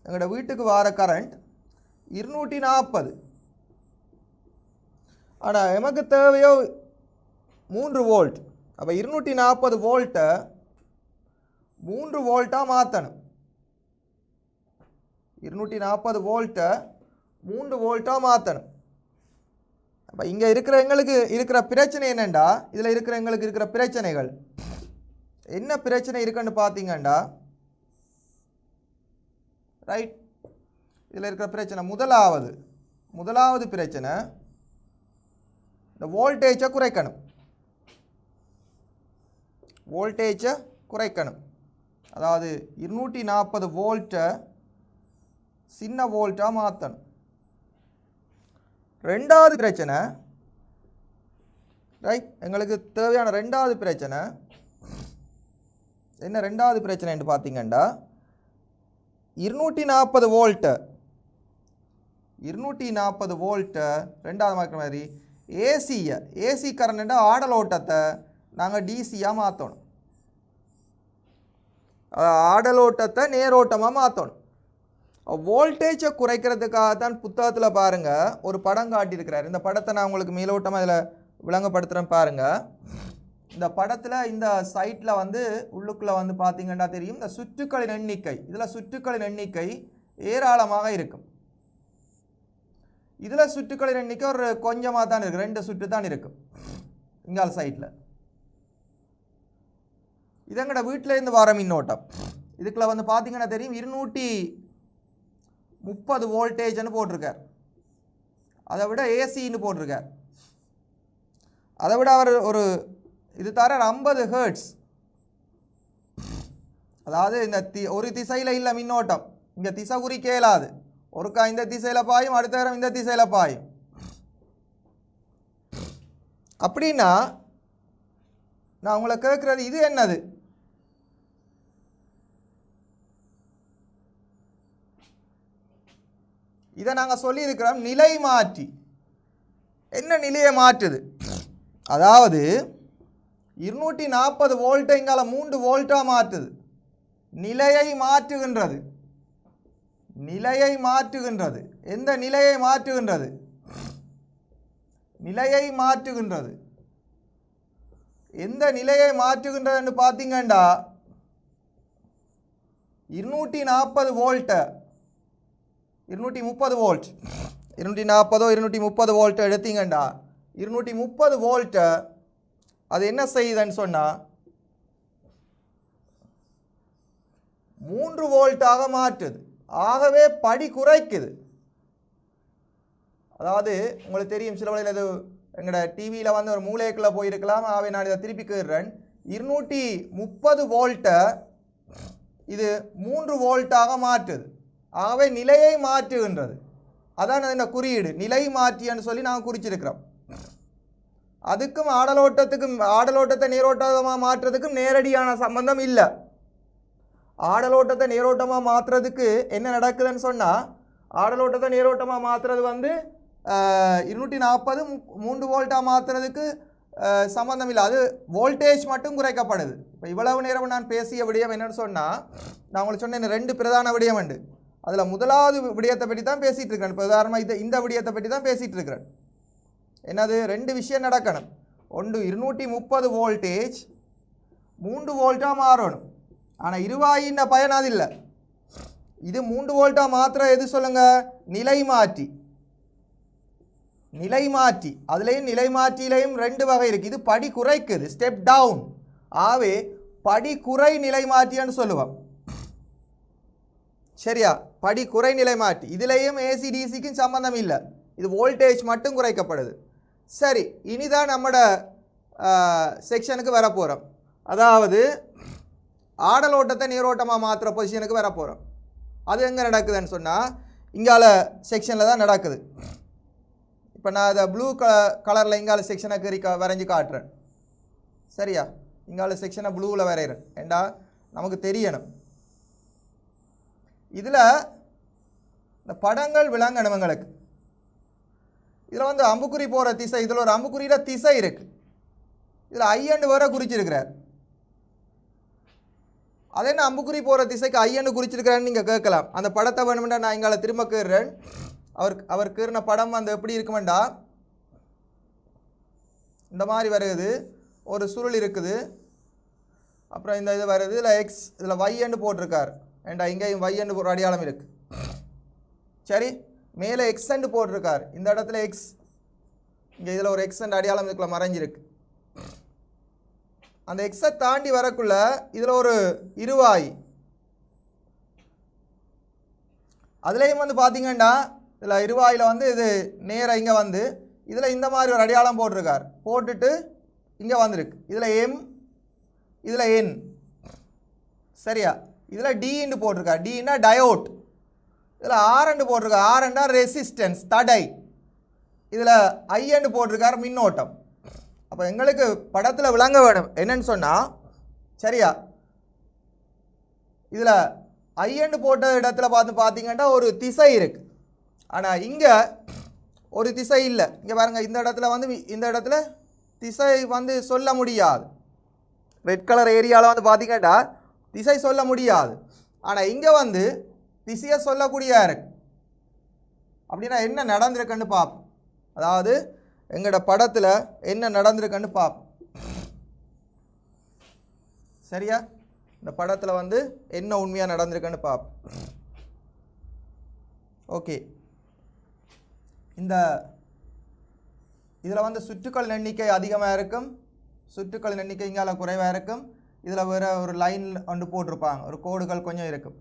எங்களோட வீட்டுக்கு வார கரண்ட் 240. ஆனால் எமக்கு தேவையோ 3 வோல்ட். அப்போ 240 வோல்ட்டை 3 வோல்ட்டாக மாற்றணும். 240 வோல்ட்டை 3 வோல்ட்டாக மாற்றணும். அப்போ இங்கே இருக்கிற எங்களுக்கு இருக்கிற பிரச்சனை என்னென்னா, இதில் இருக்கிற எங்களுக்கு இருக்கிற பிரச்சனைகள் என்ன பிரச்சனை இருக்குன்னு பார்த்தீங்கன்னா, ரைட், இதில் இருக்கிற பிரச்சனை முதலாவது பிரச்சனை இந்த வோல்டேஜை குறைக்கணும். அதாவது 240 வோல்ட்டை சின்ன வோல்ட்டாக மாற்றணும். ரெண்டாவது பிரச்சனை, ரைட், எங்களுக்கு தேவையான ரெண்டாவது பிரச்சனை என்ன? ரெண்டாவது பிரச்சனைன்னு பார்த்தீங்கன்னா 240 வோல்ட்டை ரெண்டாவது மாற்ற மாதிரி ஏசி கரண்ட்டை ஆடல் ஓட்டத்தை நாங்கள் டிசியாக மாற்றணும். ஆடல் ஓட்டத்தை நேரோட்டமாக மாற்றணும். வோல்டேஜை குறைக்கிறதுக்காகத்தான் புத்தகத்தில் பாருங்கள் ஒரு படம் காட்டியிருக்கிறார். இந்த படத்தை நான் உங்களுக்கு மேலோட்டமாக இதில் விளங்கப்படுத்துகிறேன் பாருங்கள். இந்த படத்தில் இந்த சைட்டில் வந்து உள்ளுக்குள்ளே வந்து பார்த்தீங்கன்னா தெரியும், இந்த சுற்றுக்களின் எண்ணிக்கை, இதில் சுற்றுக்களின் எண்ணிக்கை ஏராளமாக இருக்கும். இதில் சுற்றுக்களின் எண்ணிக்கை ஒரு கொஞ்சமாக தான் இருக்குது, 2 சுற்று தான் இருக்கும் இங்கால சைட்டில். இது எங்கட வீட்டிலேருந்து வர மின்னோட்டம். இதுக்குள்ள வந்து பார்த்தீங்கன்னா தெரியும் 230 வோல்டேஜ்னு போட்டிருக்கார். அதை விட ஏசின்னு போட்டிருக்கார். அதை விட அவர் ஒரு இது தர 50 ஹெர்ட்ஸ். அதாவது இந்த ஒரு திசையில் இல்லை மின்னோட்டம், இங்கே திசை குறிக்க இயலாது. ஒருக்கா இந்த திசையில் பாயும், அடுத்த நேரம் இந்த திசையில் பாயும். அப்படின்னா நான் உங்களை கேட்குறது, இது என்னது? இதை நாங்கள் சொல்லியிருக்கிறோம் நிலை மாற்றி. என்ன நிலையை மாற்றுது? அதாவது 240 வோல்ட்டை இங்கால 3 வோல்ட்டாக மாற்றுது. நிலையை மாற்றுகின்றது. எந்த நிலையை மாற்றுகின்றது? எந்த நிலையை மாற்றுகின்றதுன்னு பார்த்தீங்கன்னா 240 வோல்ட்டை 230 வோல்ட் 240 230 வோல்ட்டை எடுத்தீங்கன்னா 230 வோல்ட்டை அது என்ன செய்யுதுன்னு சொன்னால் 3 வோல்ட்டாக மாற்றுது. ஆகவே படி குறைக்குது. அதாவது உங்களுக்கு தெரியும், சில வழியில் இது எங்களோட டிவியில் வந்து ஒரு மூலைக்குள்ளே போயிருக்கலாம். ஆகவே நான் இதை திருப்பி கேட்குறேன். 230 வோல்ட்டை இது 3 வோல்ட்டாக மாற்றுது. ஆகவே நிலையை மாற்றுகின்றது. அதான் இந்த குறியீடு நிலை மாற்றின்னு சொல்லி நாங்கள் குறிச்சிருக்கிறோம். அதுக்கும் ஆடலோட்டத்தை நீரோட்டமாக மாற்றுறதுக்கும் நேரடியான சம்பந்தம் இல்லை. ஆடலோட்டத்தை நீரோட்டமாக மாற்றுறதுக்கு என்ன நடக்குதுன்னு சொன்னால், ஆடலோட்டத்தை நீரோட்டமாக மாற்றுறது வந்து 240 3 வோல்ட்டாக மாற்றுறதுக்கு சம்பந்தம் இல்லை. அது வோல்டேஜ் மட்டும் குறைக்கப்படுது. இப்போ இவ்வளவு நேரம் நான் பேசிய விடயம் என்னன்னு சொன்னால், நான் உங்களுக்கு சொன்னேன் 2 பிரதான விடயம் உண்டு. அதில் முதலாவது விடயத்தை பற்றி தான் பேசிகிட்டு இருக்கிறேன். இப்போ உதாரணமாக இந்த விடயத்தை பற்றி தான் பேசிகிட்டு இருக்கிறேன். என்னது? 2 விஷயம் நடக்கணும். ஒன்று 230 வோல்டேஜ் 3 வோல்ட்டாக மாறணும். ஆனால் இருவாயின பயன் அது இல்லை. இது 3 வோல்ட்டாக மாத்திர எது சொல்லுங்கள்? நிலை மாற்றி. அதுலேயும் நிலை மாற்றியிலையும் 2 வகை இருக்குது. இது படி குறைக்குது, ஸ்டெப் டவுன். ஆகவே படி குறை நிலை மாற்றின்னு சொல்லுவோம். சரியா? படி குறை நிலை மாற்றி. இதுலேயும் ஏசிடிசிக்கும் சம்பந்தம் இல்லை. இது வோல்டேஜ் மட்டும் குறைக்கப்படுது. சரி, இனிதான் நம்மட செக்ஷனுக்கு வர போகிறோம். அதாவது ஆடலோட்டத்தை நீரோட்டமாக மாற்றுற பொசிஷனுக்கு வர போகிறோம். அது எங்கே நடக்குதுன்னு சொன்னால், இங்கால செக்ஷனில் தான் நடக்குது. இப்போ நான் அதை ப்ளூ கலரில் இங்கால செக்ஷனை வரைஞ்சி காட்டுறேன். சரியா? இங்கால செக்ஷனை ப்ளூவில் வரைகிறேன். ஏண்டா நமக்கு தெரியணும். இதில் இந்த படங்கள் விளங்கணும் எங்களுக்கு. இதில் வந்து அம்புக்குறி போகிற திசை, இதில் ஒரு அம்புக்குறியில் திசை இருக்குது. இதில் ஐயண்டு வர குறிச்சிருக்கிறார். அது என்ன அம்புக்குறி போகிற திசைக்கு ஐயன்னு குறிச்சிருக்கிறான்னு நீங்கள் கேட்கலாம். அந்த படத்தை வேணுமெண்டா நான் இங்கால திரும்ப கேட்குறேன். அவர் கீறின படம் வந்து எப்படி இருக்குமெண்டா, இந்த மாதிரி வருது, ஒரு சுருள் இருக்குது, அப்புறம் இந்த இது வருது, இதில் எக்ஸ், இதில் ஒய்ன்னு போட்டிருக்கார், ஏண்டா இங்கேயும் ஒய்ன்னு ஒரு அடையாளம் இருக்குது. சரி, மேலே எக்ஸ்ன்னு போட்டிருக்கார், இந்த இடத்துல எக்ஸ், இங்கே இதில் ஒரு எக்ஸ்ன்ற அடையாளம் இதுக்குள்ள மறைஞ்சிருக்கு. அந்த எக்ஸை தாண்டி வரக்குள்ள இதில் ஒரு இருவாய், அதுலேயும் வந்து பார்த்தீங்கன்னா இதில் இருவாயில் வந்து இது நேராக இங்கே வந்து இதில் இந்த மாதிரி ஒரு அடையாளம் போட்டிருக்கார், போட்டுட்டு இங்கே வந்திருக்கு, இதில் எம், இதில் என். சரியா, இதில் டின்னு போட்டிருக்கார், டின்னா டயோட், இதில் ஆர்ன்னு போட்டிருக்கார், ஆர்ன்னா ரெசிஸ்டன்ஸ் தடை, இதில் ஐன்னு போட்டிருக்கார் மின்னோட்டம். அப்போ எங்களுக்கு படத்தில் விளங்க வேணும் என்னன்னு சொன்னால், சரியா, இதில் ஐன்னு போட்ட இடத்துல பார்த்தீங்கன்னா ஒரு திசை இருக்குது, ஆனால் இங்கே ஒரு திசை இல்லை. இங்கே பாருங்கள், இந்த இடத்துல வந்து இந்த இடத்துல திசை வந்து சொல்ல முடியாது. ரெட் கலர் ஏரியாவில் வந்து பார்த்தீங்கன்னா திசை சொல்ல முடியாது, ஆனால் இங்கே வந்து திசையை சொல்லக்கூடியா இருக்கு. அப்படின்னா என்ன நடந்திருக்குன்னு பார்ப்போம், அதாவது எங்களோட படத்தில் என்ன நடந்திருக்குன்னு பார்ப்போம். சரியா, இந்த படத்தில் வந்து என்ன உண்மையாக நடந்திருக்குன்னு பார்ப்போம். ஓகே, இந்த இதில் வந்து சுற்றுக்கள் எண்ணிக்கை அதிகமாக இருக்கும், சுற்றுக்கள் எண்ணிக்கை இங்கால குறைவாக இருக்கும். இதில் வேறு ஒரு லைன் ஒன்று போட்டிருப்பாங்க, ஒரு கோடுகள் கொஞ்சம் இருக்கும்.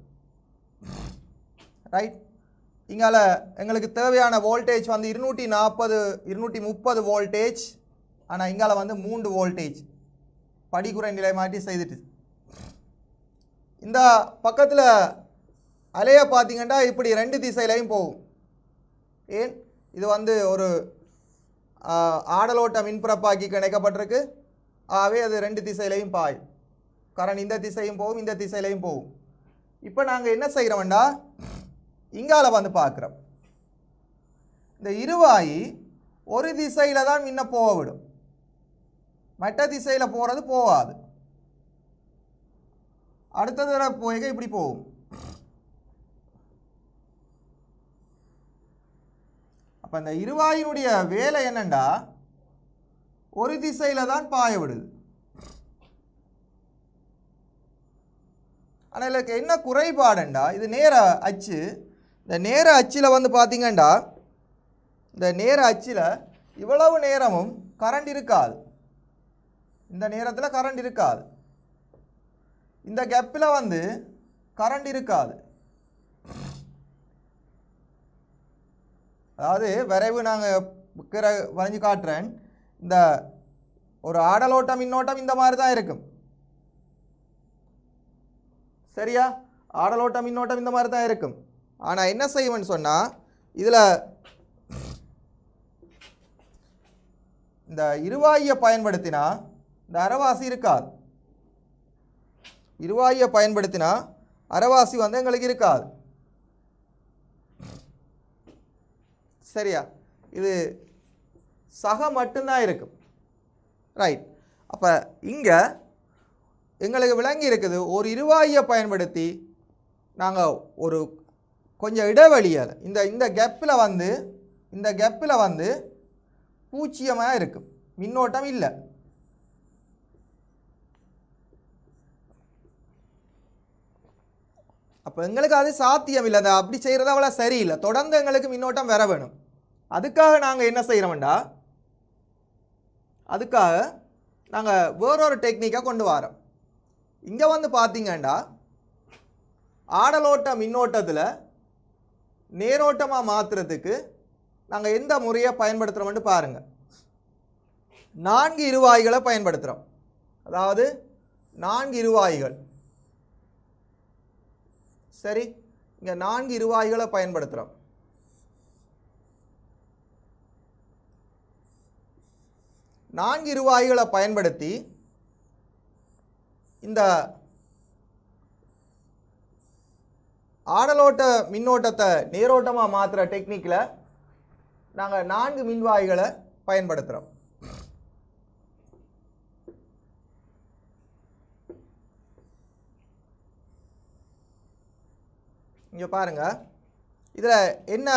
ரைட், இங்கால எங்களுக்கு தேவையான வோல்டேஜ் வந்து 240 230 வோல்டேஜ், ஆனால் இங்கால வந்து 3 வோல்டேஜ் படிக்குறை நிலை மாற்றி செய்துட்டு. இந்த பக்கத்தில் அலையை பார்த்தீங்கன்னா இப்படி 2 திசையிலையும் போகும். ஏன், இது வந்து ஒரு ஆடலோட்ட மின்புறப்பாக்கி இணைக்கப்பட்டிருக்கு, ஆகவே அது 2 திசையிலையும் பாயும். கரண்ட் இந்த திசையும் போகும், இந்த திசையிலையும் போகும். இப்போ நாங்கள் என்ன செய்கிறோம்டா, இங்கால வந்து பார்க்குறோம், இந்த இருவாயி ஒரு திசையில் தான் முன்ன போக விடும், மற்ற திசையில் போகிறது போகாது. அடுத்த தடவை போய்க இப்படி போகும். அப்போ இந்த இருவாயினுடைய வேலை என்னண்டா, ஒரு திசையில் தான் பாய விடுது. ஆனால் இதுக்கு என்ன குறைபாடுண்டா, இது நேர அச்சு, இந்த நேர அச்சில் வந்து பார்த்தீங்கன்னா இந்த நேர அச்சில் இவ்வளவு நேரமும் கரண்ட் இருக்காது, இந்த நேரத்தில் கரண்ட் இருக்காது, இந்த கேப்பில் வந்து கரண்ட் இருக்காது. அதாவது வரைவு நாங்கள் வரைஞ்சி காட்டுறேன், இந்த ஒரு ஆடலோட்டம் மின்னோட்டம் இந்த மாதிரி தான் இருக்கும். சரியா, ஆடலோட்டம் மின்னோட்டம் இந்த மாதிரி தான் இருக்கும். ஆனால் என்ன செய்வோம்னு சொன்னால், இதில் இந்த இருவாயை பயன்படுத்தினா இந்த அரைவாசி இருக்காது, இருவாயை பயன்படுத்தினா அரைவாசி வந்து எங்களுக்கு இருக்காது. சரியா, இது சக மட்டும்தான் இருக்கும். ரைட், அப்போ இங்கே எங்களுக்கு விளங்கி இருக்குது, ஒரு இருவாயை பயன்படுத்தி நாங்கள் ஒரு கொஞ்சம் இடைவெளியால் இந்த கேப்பில் வந்து இந்த கேப்பில் வந்து பூச்சியமாக இருக்கும், மின்னோட்டம் இல்லை. அப்போ எங்களுக்கு அது சாத்தியம் இல்லை, அப்படி செய்கிறது அவ்வளோ சரியில்லை, தொடர்ந்து எங்களுக்கு மின்னோட்டம் வர வேணும். அதுக்காக நாங்கள் என்ன செய்கிறோம்டா, அதுக்காக நாங்கள் வேறொரு டெக்னிக்காக கொண்டு வரோம். இங்கே வந்து பார்த்தீங்கன்னா ஆடலோட்ட மின்னோட்டத்தில் நேரோட்டமாக மாற்றுறதுக்கு நாங்கள் எந்த முறையை பயன்படுத்துகிறோம்னு பாருங்கள். 4 இருவாய்களை பயன்படுத்துகிறோம், அதாவது 4 இருவாய்கள். சரி, இங்கே 4 இருவாய்களை பயன்படுத்துகிறோம். நான்கு இருவாய்களை பயன்படுத்தி இந்த ஆடலோட்ட மின்னோட்டத்தை நேரோட்டமாக மாற்றுற டெக்னிக்கில் நாங்கள் 4 மின்வாய்களை பயன்படுத்துகிறோம். இங்கே பாருங்கள், இதில் என்ன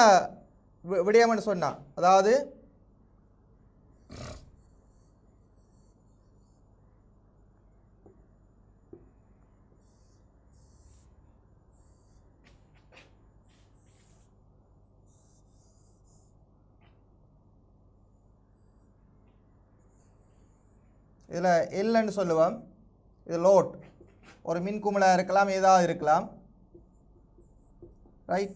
விடயம்னு சொன்னால், அதாவது இதில் எல்ன்னு சொல்லுவோம். இது லோட், ஒரு மின்குமிழா இருக்கலாம், ஏதாவது இருக்கலாம். ரைட்,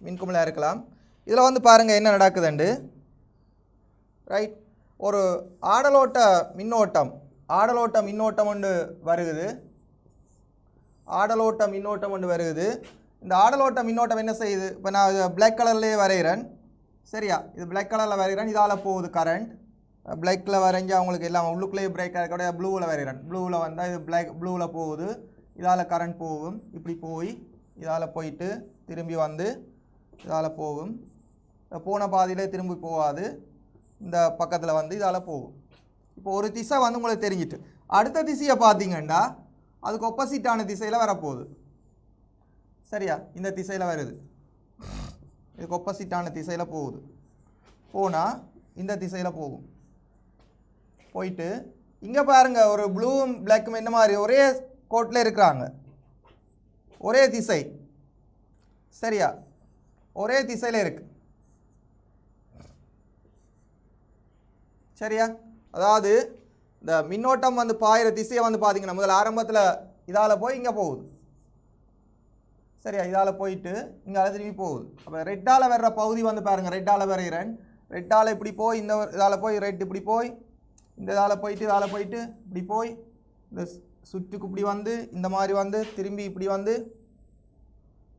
மின்குமிழா இருக்கலாம். இதில் வந்து பாருங்கள் என்ன நடக்குதுண்டு. ரைட், ஒரு ஆடலோட்ட மின்னோட்டம் ஒன்று வருகுது. இந்த ஆடலோட்ட மின்னோட்டம் என்ன செய்யுது? இப்போ நான் பிளாக் கலர்லேயே வரைகிறேன். சரியா, இது பிளாக் கலரில் வரைகிறேன். இதால் போகுது கரண்ட். பிளாக்கில் வரைஞ்சி அவங்களுக்கு எல்லாம் உள்ளுக்குள்ளேயே பிரேக் ஆகிற ப்ளூவில் வரைகிறேன். ப்ளூவில் வந்தால் இது ப்ளூவில் போகுது. இதால் கரண்ட் போகும். இப்படி போய் இதால் போயிட்டு திரும்பி வந்து இதால் போகும். போன பாதியிலே திரும்பி போகாது, இந்த பக்கத்தில் வந்து இதால் போகும். இப்போ ஒரு திசை வந்து உங்களுக்கு தெரிஞ்சிட்டு, அடுத்த திசையை பார்த்தீங்கன்னா அதுக்கு ஒப்போசிட்டான திசையில் வரப்போகுது. சரியா, இந்த திசையில் வருது, இதுக்கு ஒப்போசிட்டான திசையில் போகுது. போனால் இந்த திசையில் போகும். போயிட்டு இங்கே பாருங்கள், ஒரு ப்ளூவும் பிளாக்கும் என்ன மாதிரி ஒரே கோட்டில் இருக்கிறாங்க, ஒரே திசை. சரியா, ஒரே திசையில் இருக்கு. சரியா, அதாவது இந்த மின்னோட்டம் வந்து பாயிற திசையை வந்து பார்த்தீங்கன்னா முதல் ஆரம்பத்தில் இதால் போய் இங்கே போகுது. சரியா, இதால் போயிட்டு இங்கே திரும்பி போகுது. அப்போ ரெட்டால் வர்ற பகுதி வந்து பாருங்கள், ரெட்டால் வரைகிறேன். ரெட்டால் இப்படி போய் இந்த இதால் போய் ரெட் இப்படி போய் இந்த இதால் போயிட்டு இதால் போயிட்டு இப்படி போய் இந்த சுற்றுக்கு இப்படி வந்து இந்த மாதிரி வந்து திரும்பி இப்படி வந்து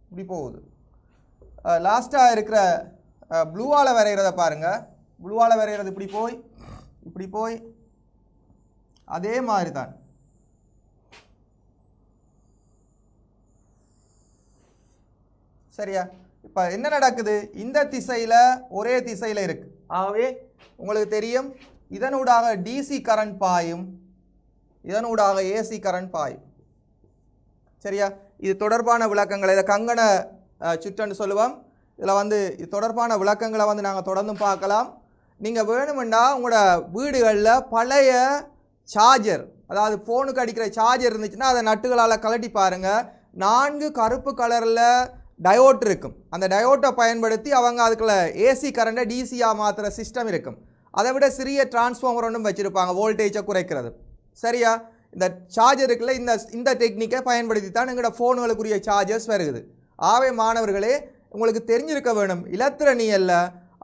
இப்படி போகுது. லாஸ்ட்டாக இருக்கிற ப்ளூவால் வரைகிறத பாருங்கள். ப்ளூவால் வரைகிறது இப்படி போய் அதே மாதிரி தான். சரியா, இப்போ என்ன நடக்குது? இந்த திசையில் ஒரே திசையில் இருக்குது. ஆகவே உங்களுக்கு தெரியும், இதனூடாக டிசி கரண்ட் பாயும், இதனூடாக ஏசி கரண்ட் பாயும். சரியா, இது தொடர்பான விளக்கங்களை இதை கங்கண சுற்றுன்னு சொல்லுவோம். இதில் வந்து இது தொடர்பான விளக்கங்களை வந்து நாங்கள் தொடர்ந்து பார்க்கலாம். நீங்கள் வேணுமெண்டா உங்களோட வீடுகளில் பழைய சார்ஜர், அதாவது ஃபோனுக்கு அடிக்கிற சார்ஜர் இருந்துச்சுன்னா அதை நட்டுகளால் கலட்டி பாருங்கள். 4 கருப்பு கலரில் டயோட் இருக்கும். அந்த டயோட்டை பயன்படுத்தி அவங்க அதுக்குள்ள ஏசி கரண்ட்டை டிசியாக மாற்றுற சிஸ்டம் இருக்கும். அதை விட சிறிய டிரான்ஸ்ஃபார்மர் ஒன்றும் வச்சுருப்பாங்க வோல்டேஜை குறைக்கிறது. சரியா, இந்த சார்ஜருக்குள்ள இந்த டெக்னிக்கை பயன்படுத்தி தான் எங்களோட ஃபோனுகளுக்குரிய சார்ஜர்ஸ் வருகுது. ஆகவே மாணவர்களே, உங்களுக்கு தெரிஞ்சிருக்க வேணும், இலத்திரனியல்ல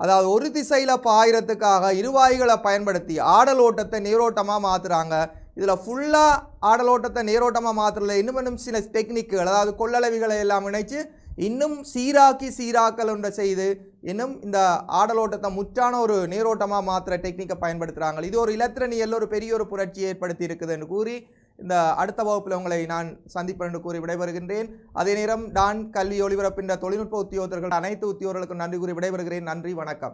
அதாவது ஒரு திசையில் பாயிரத்துக்காக இருவாய்களை பயன்படுத்தி ஆடலோட்டத்தை நீரோட்டமாக மாற்றுறாங்க. இதில் ஃபுல்லாக ஆடலோட்டத்தை நீரோட்டமாக மாற்றுறதுல இன்னும் சில டெக்னிக்குகள், அதாவது கொள்ளளவிகளை எல்லாம் இணைச்சு இன்னும் சீராக்கல் ஒன்றை செய்து இன்னும் இந்த ஆடலோட்டத்தை முற்றான ஒரு நீரோட்டமாக மாற்றுற டெக்னிக்கை பயன்படுத்துகிறாங்க. இது ஒரு இலத்திரனியல்ல ஒரு பெரிய ஒரு புரட்சியை ஏற்படுத்தி இருக்குது என்று கூறி இந்த அடுத்த வகுப்பில் உங்களை நான் சந்திப்பேன் என்று கூறி விடைபெறுகின்றேன். அதே நேரம் டான் கல்வி ஒளிபரப்பின்ற தொழில்நுட்ப உத்தியோகத்தர்கள் அனைத்து உத்தியோகர்களுக்கும் நன்றி கூறி விடைபெறுகிறேன். நன்றி, வணக்கம்.